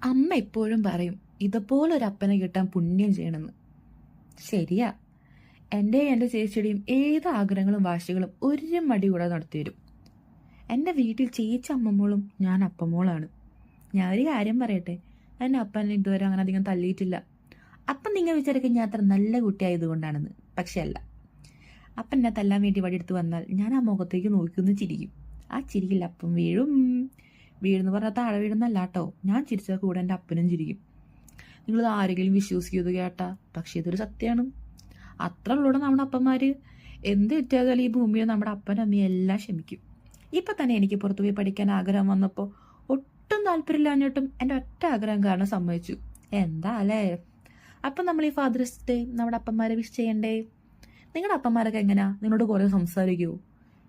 അമ്മ എപ്പോഴും പറയും ഇതുപോലൊരു അപ്പനെ കിട്ടാൻ പുണ്യം ചെയ്യണമെന്ന്. ശരിയാ, എൻ്റെ ചേച്ചിയുടെയും ഏത് ആഗ്രഹങ്ങളും വാശികളും ഒരു മടി കൂടെ നടത്തിവരും. എൻ്റെ വീട്ടിൽ ചേച്ചി അമ്മമ്മോളും ഞാൻ അപ്പമോളാണ്. ഞാൻ ഒരു കാര്യം പറയട്ടെ, എൻ്റെ അപ്പനെ ഇതുവരെ അങ്ങനെ അധികം തള്ളിയിട്ടില്ല. അപ്പം നിങ്ങൾ വിചാരിക്കും ഞാൻ അത്ര നല്ല കുട്ടിയായതുകൊണ്ടാണെന്ന്. പക്ഷെ അല്ല. അപ്പം എന്നെ തല്ലാൻ വേണ്ടി വടിയെടുത്ത് വന്നാൽ ഞാൻ ആ മുഖത്തേക്ക് നോക്കിയൊന്ന് ചിരിക്കും. ആ ചിരിക്കില്ല അപ്പം വീഴും. വീഴുന്ന് പറഞ്ഞാൽ താഴെ വീഴുന്നല്ല കേട്ടോ. ഞാൻ ചിരിച്ചാൽ കൂടെ എൻ്റെ അപ്പനും ചിരിക്കും. നിങ്ങളിത് ആരെങ്കിലും വിശ്വസിക്കുന്നത് കേട്ടാ, പക്ഷെ ഇതൊരു സത്യമാണ്. അത്ര ഉള്ളൂടെ നമ്മുടെ അപ്പന്മാര് എന്ത് തെറ്റായാലും ഈ ഭൂമിയിൽ നമ്മുടെ അപ്പനും അമ്മയും എല്ലാം ക്ഷമിക്കും. ഇപ്പം തന്നെ എനിക്ക് പുറത്തു പോയി പഠിക്കാൻ ആഗ്രഹം വന്നപ്പോൾ ഒട്ടും താല്പര്യമില്ലാഞ്ഞിട്ടും എൻ്റെ ഒറ്റ ആഗ്രഹം കാരണം സമ്മതിച്ചു. എന്താ അല്ലേ? അപ്പം നമ്മൾ ഈ ഫാദേഴ്സ് ഡേ നമ്മുടെ അപ്പന്മാരെ വിഷ് ചെയ്യണ്ടേ? നിങ്ങളുടെ അപ്പന്മാരൊക്കെ എങ്ങനെയാ? നിങ്ങളോട് കുറേ സംസാരിക്കുമോ?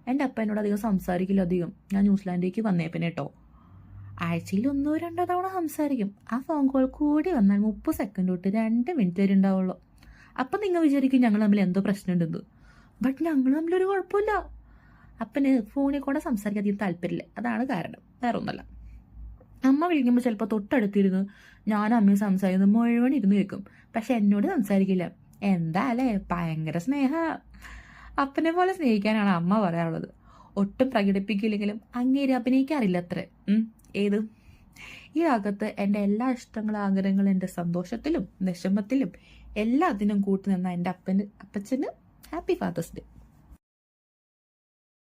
എൻ്റെ അപ്പ എന്നോട് അധികം സംസാരിക്കില്ല. അധികം ഞാൻ ന്യൂസിലാൻഡിലേക്ക് വന്നേ പിന്നെ കേട്ടോ. ആഴ്ചയിൽ 1-2 തവണ സംസാരിക്കും. ആ ഫോൺ കോൾ കൂടി വന്നാൽ 30 സെക്കൻഡ് തൊട്ട് 2 മിനിറ്റ് വരെ ഉണ്ടാവുള്ളൂ. അപ്പം നിങ്ങൾ വിചാരിക്കും ഞങ്ങൾ തമ്മിൽ എന്തോ പ്രശ്നമുണ്ടെന്ന്. ബട്ട് ഞങ്ങൾ തമ്മിലൊരു കുഴപ്പമില്ല. അപ്പന് ഫോണിൽ കൂടെ സംസാരിക്കാൻ അധികം താല്പര്യമില്ല. അതാണ് കാരണം, വേറെ ഒന്നല്ല. അമ്മ വിളിക്കുമ്പോൾ ചിലപ്പോൾ തൊട്ടടുത്തിരുന്ന് ഞാനും അമ്മയും സംസാരിക്കുന്നത് മുഴുവൻ ഇരുന്ന് കേൾക്കും. പക്ഷെ എന്നോട് സംസാരിക്കില്ല. എന്താ അല്ലേ? ഭയങ്കര സ്നേഹ. അപ്പനെ പോലെ സ്നേഹിക്കാനാണ് അമ്മ പറയാറുള്ളത്. ഒട്ടും പ്രകടിപ്പിക്കില്ലെങ്കിലും അങ്ങേര് അഭിനയിക്കാറില്ല അത്ര. ഏത് ഈ അകത്ത് എൻ്റെ എല്ലാ ഇഷ്ടങ്ങളും ആഗ്രഹങ്ങളും എൻ്റെ സന്തോഷത്തിലും വിഷമത്തിലും എല്ലാത്തിനും കൂട്ടുനിന്ന എൻ്റെ അപ്പച്ചന് ഹാപ്പി ഫാദേഴ്സ് ഡേ.